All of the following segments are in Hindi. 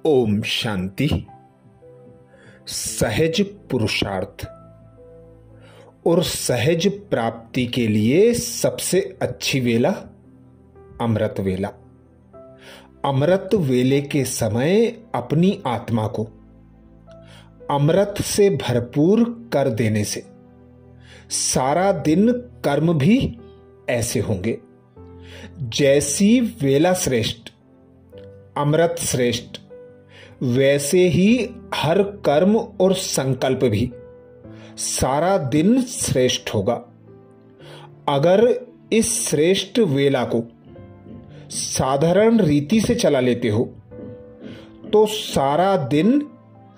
ओम शांति। सहज पुरुषार्थ और सहज प्राप्ति के लिए सबसे अच्छी वेला अमृत वेला। अमृत वेले के समय अपनी आत्मा को अमृत से भरपूर कर देने से सारा दिन कर्म भी ऐसे होंगे जैसी वेला श्रेष्ठ, अमृत श्रेष्ठ, वैसे ही हर कर्म और संकल्प भी सारा दिन श्रेष्ठ होगा। अगर इस श्रेष्ठ वेला को साधारण रीति से चला लेते हो तो सारा दिन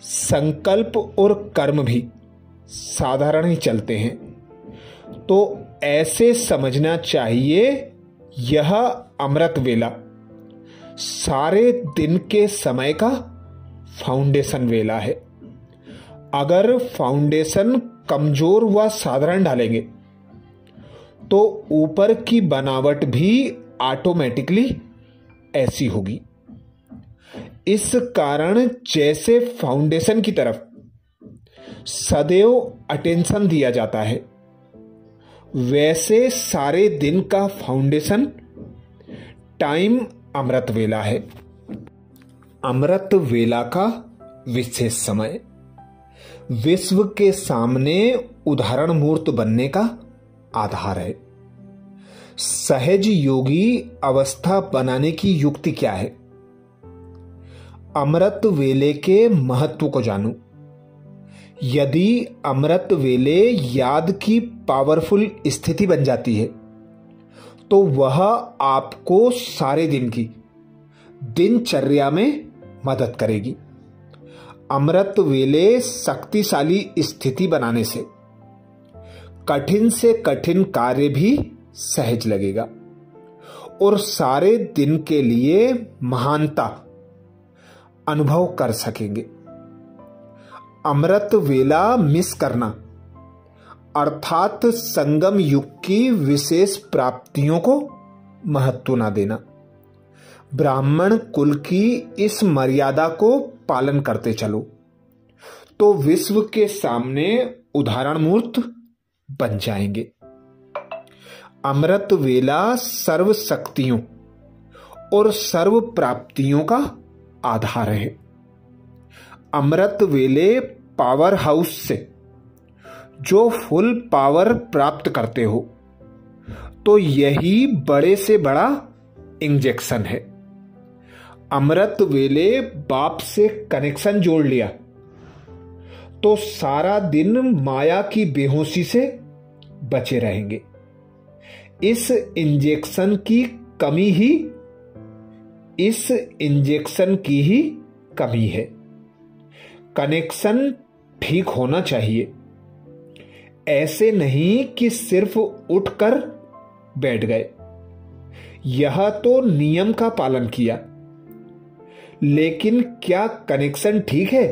संकल्प और कर्म भी साधारण ही चलते हैं। तो ऐसे समझना चाहिए यह अमृत वेला सारे दिन के समय का फाउंडेशन वेला है। अगर फाउंडेशन कमजोर व साधारण डालेंगे तो ऊपर की बनावट भी ऑटोमेटिकली ऐसी होगी। इस कारण जैसे फाउंडेशन की तरफ सदैव अटेंशन दिया जाता है, वैसे सारे दिन का फाउंडेशन टाइम अमृत वेला है। अमृत वेला का विशेष समय विश्व के सामने उदाहरण मूर्त बनने का आधार है। सहज योगी अवस्था बनाने की युक्ति क्या है? अमृत वेले के महत्व को जानो। यदि अमृत वेले याद की पावरफुल स्थिति बन जाती है तो वह आपको सारे दिन की दिनचर्या में मदद करेगी। अमृत वेले शक्तिशाली स्थिति बनाने से कठिन से कठिन कार्य भी सहज लगेगा और सारे दिन के लिए महानता अनुभव कर सकेंगे। अमृत वेला मिस करना अर्थात संगम युग की विशेष प्राप्तियों को महत्व न देना। ब्राह्मण कुल की इस मर्यादा को पालन करते चलो तो विश्व के सामने उदाहरण मूर्त बन जाएंगे। अमृत वेला सर्व शक्तियों और सर्व प्राप्तियों का आधार है। अमृत वेले पावर हाउस से जो फुल पावर प्राप्त करते हो तो यही बड़े से बड़ा इंजेक्शन है। अमृत वेले बाप से कनेक्शन जोड़ लिया तो सारा दिन माया की बेहोशी से बचे रहेंगे। इस इंजेक्शन की कमी है। कनेक्शन ठीक होना चाहिए। ऐसे नहीं कि सिर्फ उठकर बैठ गए, यह तो नियम का पालन किया, लेकिन क्या कनेक्शन ठीक है?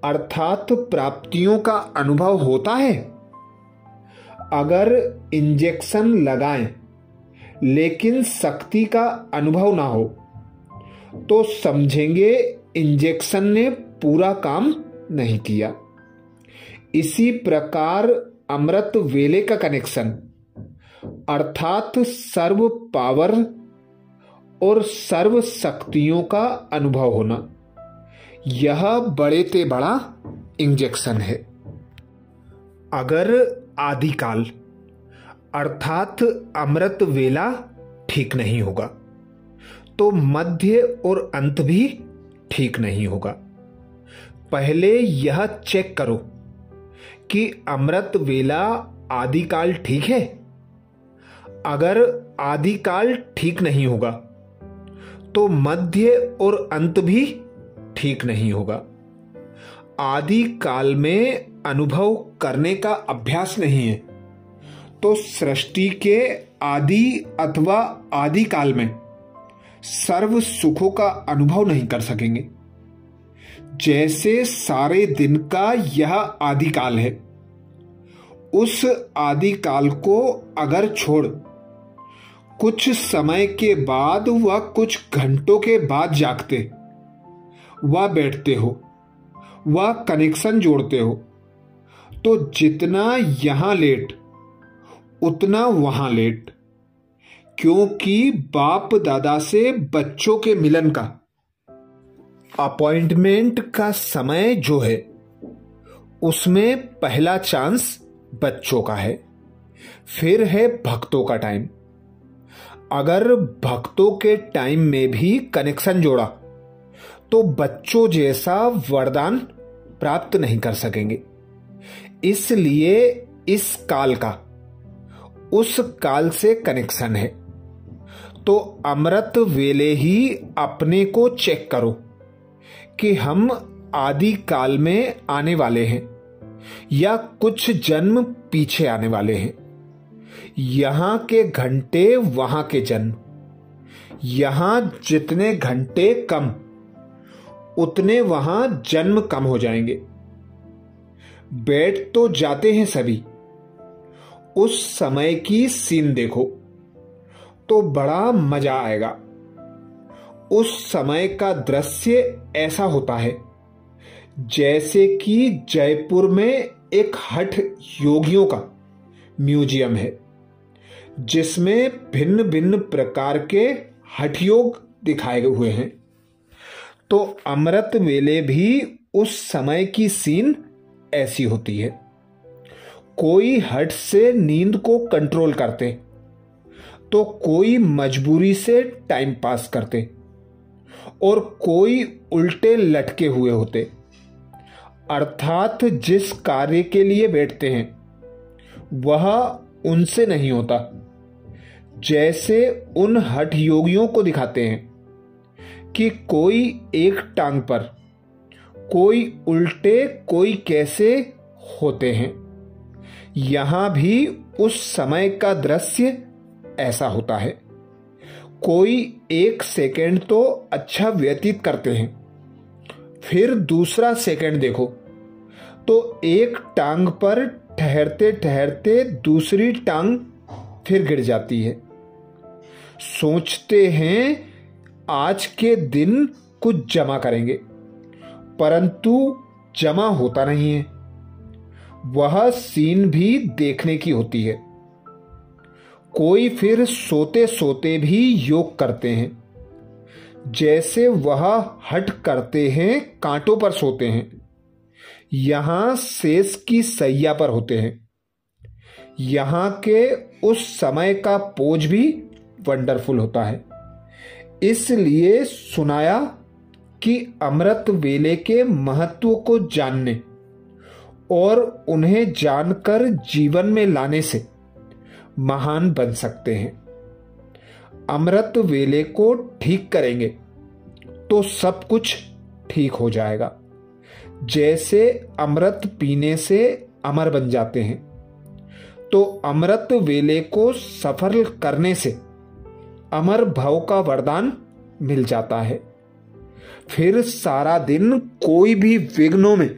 अर्थात प्राप्तियों का अनुभव होता है। अगर इंजेक्शन लगाएं लेकिन शक्ति का अनुभव ना हो तो समझेंगे इंजेक्शन ने पूरा काम नहीं किया। इसी प्रकार अमृत वेले का कनेक्शन अर्थात सर्व पावर और सर्व शक्तियों का अनुभव होना, यह बड़े ते बड़ा इंजेक्शन है। अगर आदिकाल अर्थात अमृत वेला ठीक नहीं होगा तो मध्य और अंत भी ठीक नहीं होगा। पहले यह चेक करो कि अमृत वेला आदिकाल ठीक है। अगर आदिकाल ठीक नहीं होगा तो मध्य और अंत भी ठीक नहीं होगा। आदि काल में अनुभव करने का अभ्यास नहीं है तो सृष्टि के आदि अथवा आदि काल में सर्व सुखों का अनुभव नहीं कर सकेंगे। जैसे सारे दिन का यह आदि काल है, उस आदि काल को अगर छोड़ कुछ समय के बाद व कुछ घंटों के बाद जागते व बैठते हो व कनेक्शन जोड़ते हो, तो जितना यहां लेट उतना वहां लेट, क्योंकि बाप दादा से बच्चों के मिलन का अपॉइंटमेंट का समय जो है उसमें पहला चांस बच्चों का है, फिर है भक्तों का टाइम। अगर भक्तों के टाइम में भी कनेक्शन जोड़ा तो बच्चों जैसा वरदान प्राप्त नहीं कर सकेंगे। इसलिए इस काल का उस काल से कनेक्शन है। तो अमृत वेले ही अपने को चेक करो कि हम आदि काल में आने वाले हैं या कुछ जन्म पीछे आने वाले हैं। यहां के घंटे वहां के जन्म, यहां जितने घंटे कम उतने वहां जन्म कम हो जाएंगे। बैठ तो जाते हैं सभी, उस समय की सीन देखो तो बड़ा मजा आएगा। उस समय का दृश्य ऐसा होता है जैसे कि जयपुर में एक हठ योगियों का म्यूजियम है, जिसमें भिन्न भिन्न प्रकार के हठ योग दिखाए हुए हैं। तो अमृत वेले भी उस समय की सीन ऐसी होती है। कोई हठ से नींद को कंट्रोल करते, तो कोई मजबूरी से टाइम पास करते, और कोई उल्टे लटके हुए होते। अर्थात जिस कार्य के लिए बैठते हैं वह उनसे नहीं होता। जैसे उन हठ योगियों को दिखाते हैं कि कोई एक टांग पर, कोई उल्टे, कोई कैसे होते हैं। यहां भी उस समय का दृश्य ऐसा होता है। कोई एक सेकंड तो अच्छा व्यतीत करते हैं, फिर दूसरा सेकंड देखो तो एक टांग पर ठहरते ठहरते दूसरी टांग फिर गिर जाती है। सोचते हैं आज के दिन कुछ जमा करेंगे, परंतु जमा होता नहीं है। वह सीन भी देखने की होती है। कोई फिर सोते सोते भी योग करते हैं, जैसे वह हठ करते हैं कांटों पर सोते हैं, यहां शेष की सैया पर होते हैं। यहां के उस समय का पोज भी वंडरफुल होता है। इसलिए सुनाया कि अमृत वेले के महत्व को जानने और उन्हें जानकर जीवन में लाने से महान बन सकते हैं। अमृत वेले को ठीक करेंगे तो सब कुछ ठीक हो जाएगा। जैसे अमृत पीने से अमर बन जाते हैं, तो अमृत वेले को सफल करने से अमर भव का वरदान मिल जाता है। फिर सारा दिन कोई भी विघ्नों में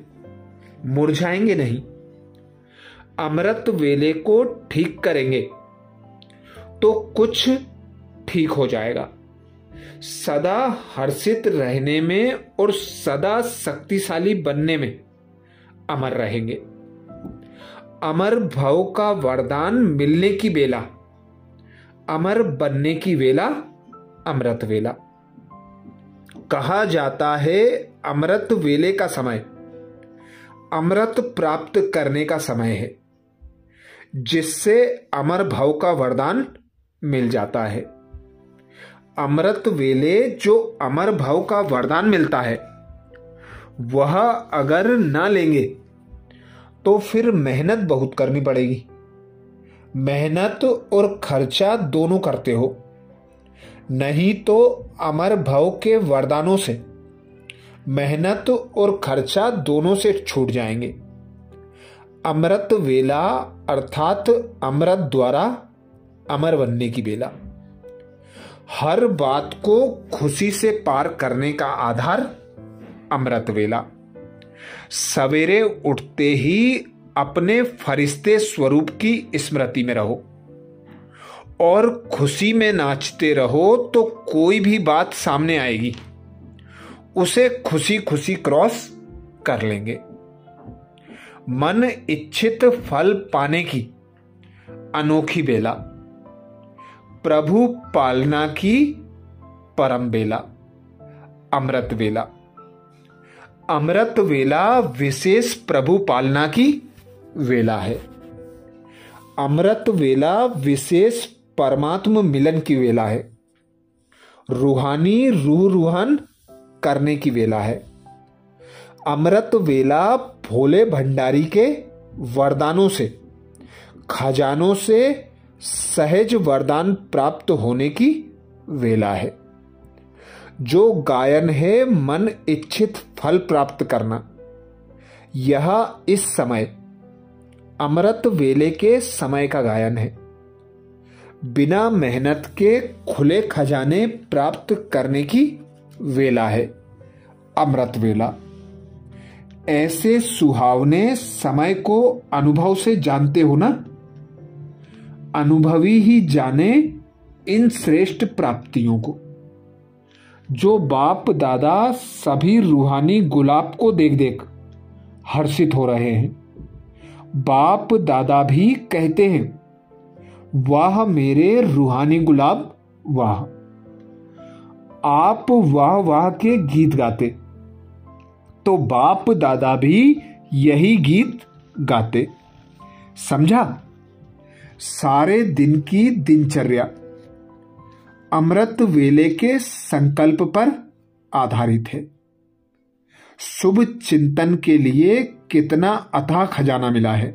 मुरझाएंगे नहीं। अमृत वेले को ठीक करेंगे तो कुछ ठीक हो जाएगा। सदा हर्षित रहने में और सदा शक्तिशाली बनने में अमर रहेंगे। अमर भव का वरदान मिलने की बेला, अमर बनने की वेला अमृत वेला। कहा जाता है अमृत वेले का समय अमृत प्राप्त करने का समय है, जिससे अमर भव का वरदान मिल जाता है। अमृत वेले जो अमर भव का वरदान मिलता है, वह अगर ना लेंगे तो फिर मेहनत बहुत करनी पड़ेगी। मेहनत और खर्चा दोनों करते हो, नहीं तो अमर भव के वरदानों से मेहनत और खर्चा दोनों से छूट जाएंगे। अमृत वेला अर्थात अमृत द्वारा अमर बनने की बेला। हर बात को खुशी से पार करने का आधार अमृत वेला। सवेरे उठते ही अपने फरिश्ते स्वरूप की स्मृति में रहो और खुशी में नाचते रहो, तो कोई भी बात सामने आएगी उसे खुशी खुशी क्रॉस कर लेंगे। मन इच्छित फल पाने की अनोखी बेला, प्रभु पालना की परम बेला, अमृत वेला। अमृत वेला विशेष प्रभु पालना की वेला है। अमृत वेला विशेष परमात्म मिलन की वेला है। रूहानी रूह रूहान करने की वेला है। अमृत वेला भोले भंडारी के वरदानों से, खजानों से सहज वरदान प्राप्त होने की वेला है। जो गायन है मन इच्छित फल प्राप्त करना, यह इस समय अमृत वेले के समय का गायन है। बिना मेहनत के खुले खजाने प्राप्त करने की वेला है अमृत वेला। ऐसे सुहावने समय को अनुभव से जानते हो ना। अनुभवी ही जाने इन श्रेष्ठ प्राप्तियों को। जो बाप दादा सभी रूहानी गुलाब को देख देख हर्षित हो रहे हैं, बाप दादा भी कहते हैं, वाह मेरे रूहानी गुलाब वाह। आप वाह वाह के गीत गाते तो बाप दादा भी यही गीत गाते। समझा? सारे दिन की दिनचर्या अमृत वेले के संकल्प पर आधारित है। शुभ चिंतन के लिए कितना अथाह खजाना मिला है,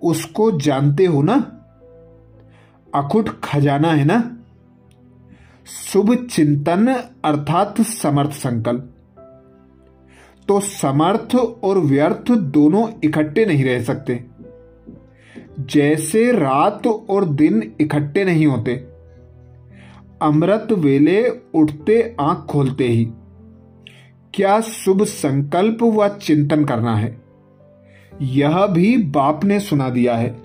उसको जानते हो ना। अखुट खजाना है ना। शुभ चिंतन अर्थात समर्थ संकल्प। तो समर्थ और व्यर्थ दोनों इकट्ठे नहीं रह सकते। जैसे रात और दिन इकट्ठे नहीं होते, अमृत वेले उठते आंख खोलते ही क्या शुभ संकल्प व चिंतन करना है, यह भी बाप ने सुना दिया है।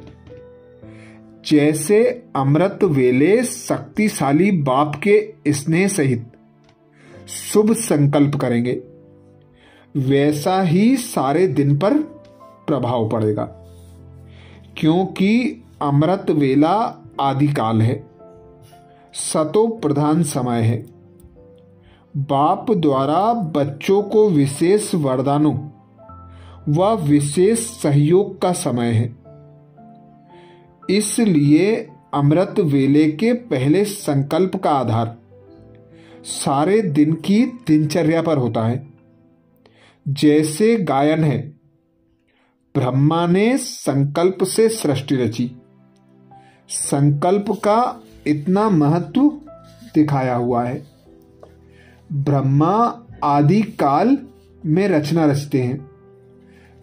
जैसे अमृत वेले शक्तिशाली बाप के स्नेह सहित शुभ संकल्प करेंगे, वैसा ही सारे दिन पर प्रभाव पड़ेगा। क्योंकि अमृत वेला आदिकाल है, सतो प्रधान समय है। बाप द्वारा बच्चों को विशेष वरदानों व विशेष सहयोग का समय है। इसलिए अमृत वेले के पहले संकल्प का आधार सारे दिन की दिनचर्या पर होता है। जैसे गायन है, ब्रह्मा ने संकल्प से सृष्टि रची। संकल्प का इतना महत्व दिखाया हुआ है। ब्रह्मा आदि काल में रचना रचते हैं,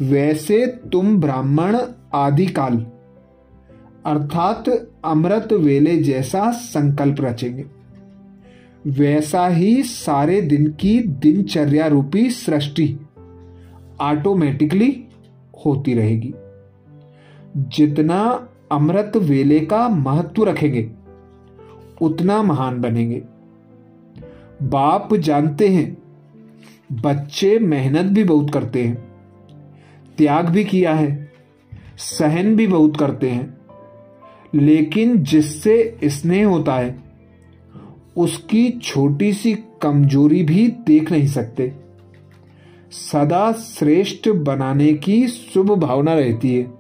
वैसे तुम ब्राह्मण आदि काल अर्थात अमृत वेले जैसा संकल्प रचेंगे। वैसा ही सारे दिन की दिनचर्या रूपी सृष्टि ऑटोमेटिकली होती रहेगी। जितना अमृत वेले का महत्व रखेंगे, उतना महान बनेंगे। बाप जानते हैं, बच्चे मेहनत भी बहुत करते हैं, त्याग भी किया है, सहन भी बहुत करते हैं, लेकिन जिससे स्नेह होता है, उसकी छोटी सी कमजोरी भी देख नहीं सकते। सदा श्रेष्ठ बनाने की शुभ भावना रहती है।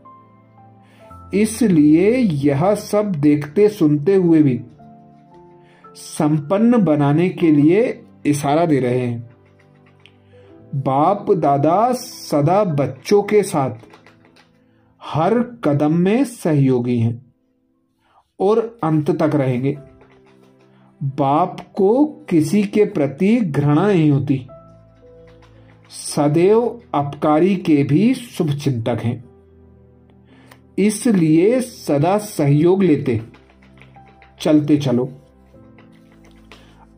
इसलिए यह सब देखते सुनते हुए भी संपन्न बनाने के लिए इशारा दे रहे हैं। बाप दादा सदा बच्चों के साथ हर कदम में सहयोगी हैं और अंत तक रहेंगे। बाप को किसी के प्रति घृणा नहीं होती। सदैव अपकारी के भी शुभ चिंतक हैं। इसलिए सदा सहयोग लेते चलते चलो।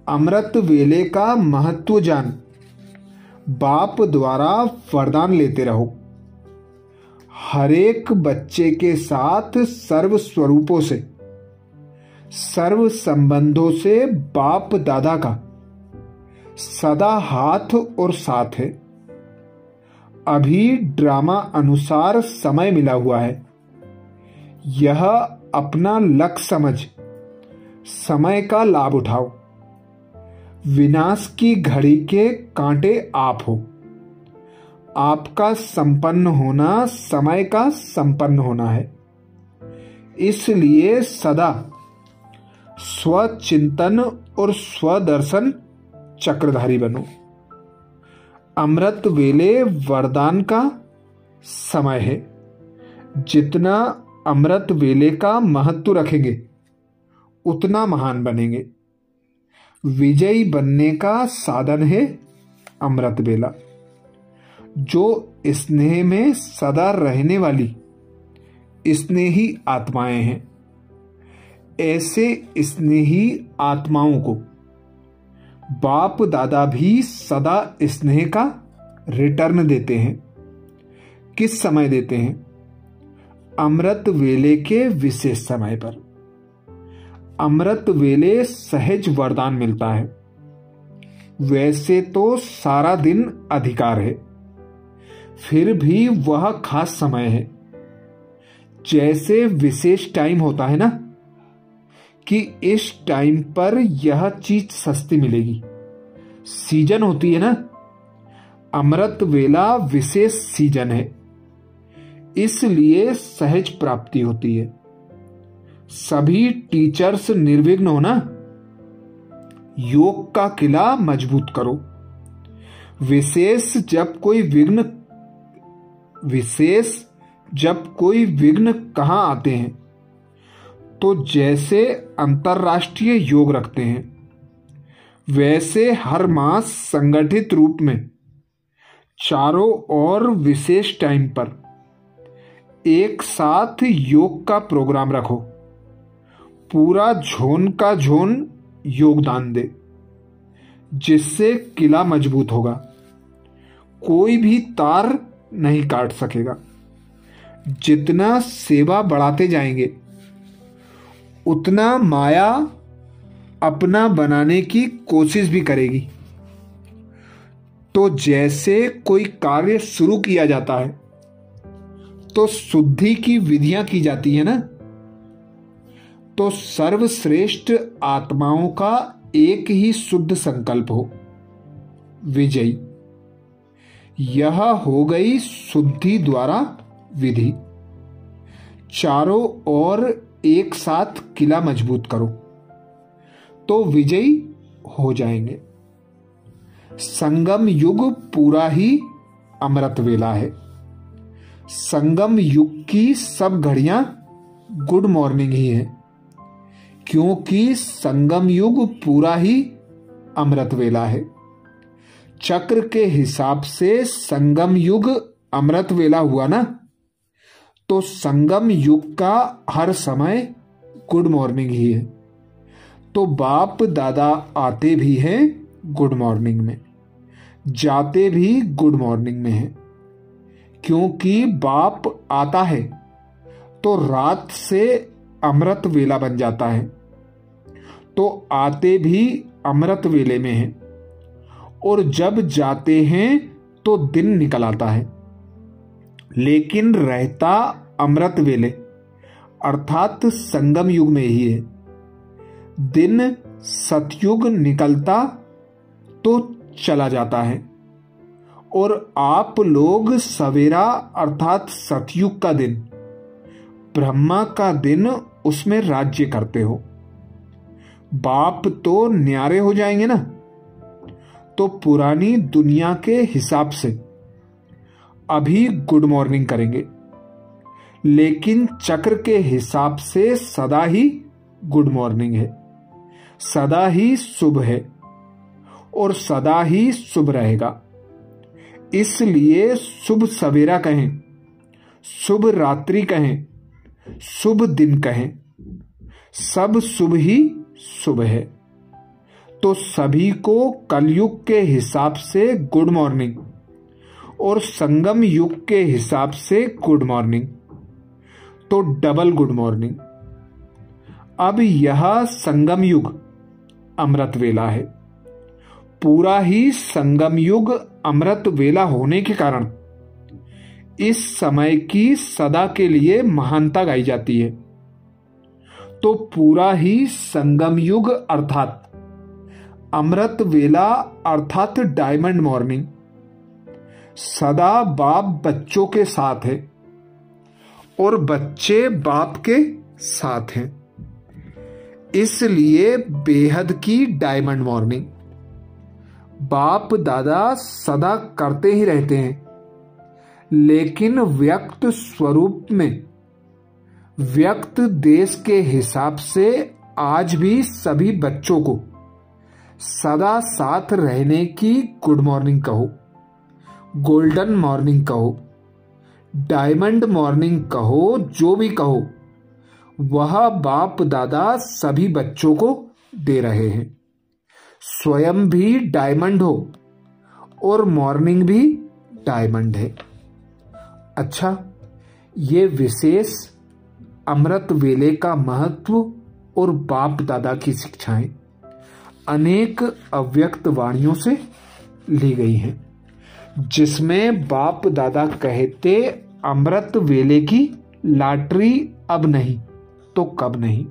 अमृत वेले का महत्व जान बाप द्वारा वरदान लेते रहो। हरेक बच्चे के साथ सर्व स्वरूपों से, सर्व संबंधों से बाप दादा का सदा हाथ और साथ है। अभी ड्रामा अनुसार समय मिला हुआ है। यह अपना लक्ष्य समझ समय का लाभ उठाओ। विनाश की घड़ी के कांटे आप हो। आपका संपन्न होना समय का संपन्न होना है। इसलिए सदा स्वचिंतन और स्वदर्शन चक्रधारी बनो। अमृत वेले वरदान का समय है। जितना अमृत वेले का महत्व रखेंगे उतना महान बनेंगे। विजयी बनने का साधन है अमृत वेला। जो स्नेह में सदा रहने वाली स्नेही आत्माएं हैं, ऐसे स्नेही आत्माओं को बाप दादा भी सदा स्नेह का रिटर्न देते हैं। किस समय देते हैं? अमृत वेले के विशेष समय पर। अमृत वेले सहज वरदान मिलता है। वैसे तो सारा दिन अधिकार है, फिर भी वह खास समय है। जैसे विशेष टाइम होता है ना कि इस टाइम पर यह चीज सस्ती मिलेगी, सीजन होती है ना। अमृत वेला विशेष सीजन है, इसलिए सहज प्राप्ति होती है। सभी टीचर्स निर्विघ्न हो ना। योग का किला मजबूत करो। विशेष जब कोई विघ्न कहां आते हैं तो जैसे अंतरराष्ट्रीय योग रखते हैं, वैसे हर मास संगठित रूप में चारों ओर विशेष टाइम पर एक साथ योग का प्रोग्राम रखो। पूरा झोन का झोन योगदान दे, जिससे किला मजबूत होगा। कोई भी तार नहीं काट सकेगा। जितना सेवा बढ़ाते जाएंगे उतना माया अपना बनाने की कोशिश भी करेगी। तो जैसे कोई कार्य शुरू किया जाता है तो शुद्धि की विधियां की जाती है ना। तो सर्वश्रेष्ठ आत्माओं का एक ही शुद्ध संकल्प हो, विजयी। यह हो गई शुद्धि द्वारा विधि। चारों ओर एक साथ किला मजबूत करो तो विजयी हो जाएंगे। संगम युग पूरा ही अमृत वेला है। संगम युग की सब घड़ियां गुड मॉर्निंग ही है, क्योंकि संगम युग पूरा ही अमृत वेला है। चक्र के हिसाब से संगम युग अमृत वेला हुआ ना, तो संगम युग का हर समय गुड मॉर्निंग ही है। तो बाप दादा आते भी हैं गुड मॉर्निंग में, जाते भी गुड मॉर्निंग में है। क्योंकि बाप आता है तो रात से अमृत वेला बन जाता है, तो आते भी अमृत वेले में है, और जब जाते हैं तो दिन निकल आता है। लेकिन रहता अमृत वेले अर्थात संगम युग में ही है। दिन सतयुग निकलता तो चला जाता है, और आप लोग सवेरा अर्थात सतयुग का दिन, ब्रह्मा का दिन, उसमें राज्य करते हो। बाप तो न्यारे हो जाएंगे ना, तो पुरानी दुनिया के हिसाब से अभी गुड मॉर्निंग करेंगे, लेकिन चक्र के हिसाब से सदा ही गुड मॉर्निंग है, सदा ही शुभ है और सदा ही शुभ रहेगा। इसलिए शुभ सवेरा कहें, शुभ रात्रि कहें, शुभ दिन कहें, सब शुभ ही शुभ है। तो सभी को कलयुग के हिसाब से गुड मॉर्निंग और संगम युग के हिसाब से गुड मॉर्निंग, तो डबल गुड मॉर्निंग। अब यह संगम युग अमृत वेला है। पूरा ही संगम युग अमृत वेला होने के कारण इस समय की सदा के लिए महानता गाई जाती है। तो पूरा ही संगम युग अर्थात अमृत वेला अर्थात डायमंड मॉर्निंग सदा बाप बच्चों के साथ है और बच्चे बाप के साथ हैं, इसलिए बेहद की डायमंड मॉर्निंग बाप दादा सदा करते ही रहते हैं, लेकिन व्यक्त स्वरूप में व्यक्त देश के हिसाब से आज भी सभी बच्चों को सदा साथ रहने की गुड मॉर्निंग कहो, गोल्डन मॉर्निंग कहो, डायमंड मॉर्निंग कहो, जो भी कहो वह बाप दादा सभी बच्चों को दे रहे हैं। स्वयं भी डायमंड हो और मॉर्निंग भी डायमंड है। अच्छा, ये विशेष अमृत वेले का महत्व और बाप दादा की शिक्षाएं अनेक अव्यक्त वाणियों से ली गई हैं, जिसमें बाप दादा कहते अमृत वेले की लॉटरी अब नहीं तो कब नहीं।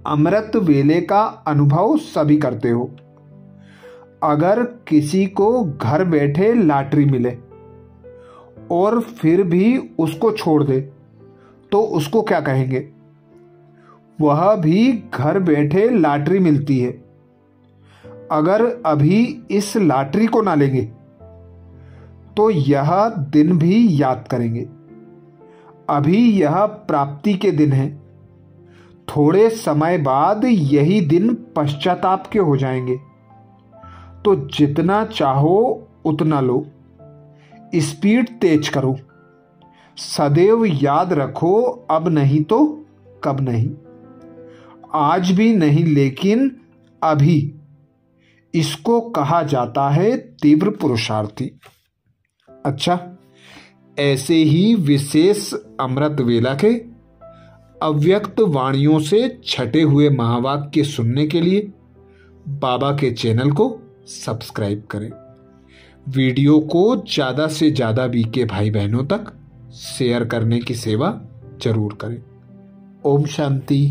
अमृत वेले का अनुभव सभी करते हो। अगर किसी को घर बैठे लॉटरी मिले और फिर भी उसको छोड़ दे तो उसको क्या कहेंगे? वह भी घर बैठे लॉटरी मिलती है। अगर अभी इस लॉटरी को ना लेंगे तो यह दिन भी याद करेंगे। अभी यह प्राप्ति के दिन है, थोड़े समय बाद यही दिन पश्चाताप के हो जाएंगे। तो जितना चाहो उतना लो, स्पीड तेज करो, सदैव याद रखो अब नहीं तो कब नहीं, आज भी नहीं लेकिन अभी। इसको कहा जाता है तीव्र पुरुषार्थी। अच्छा, ऐसे ही विशेष अमृत वेला के अव्यक्त वाणियों से छटे हुए महावाक्य सुनने के लिए बाबा के चैनल को सब्सक्राइब करें। वीडियो को ज़्यादा से ज़्यादा बीके भाई बहनों तक शेयर करने की सेवा जरूर करें। ओम शांति।